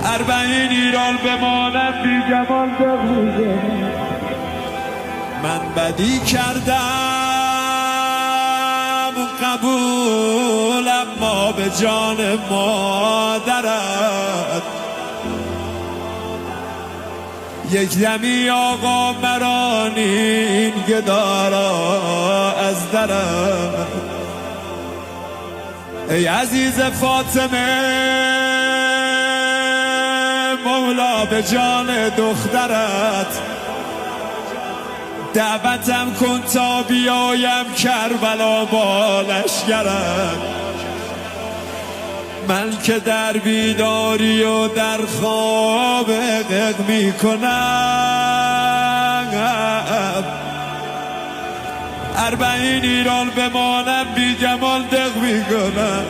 40 ایران بمانم بی جمال دقیقه. من بدی کردم قبول، اما به جان مادرت یک دمی آقا مرانین گدارا از درم. ای عزیز فاطمه مولا به جان دخترت دعوتم کن تا بیایم کربلا با لشکرت. من که در بیداری و در خواب دق می کنم، 40 ایران بمانم بی جمال دق می کنم.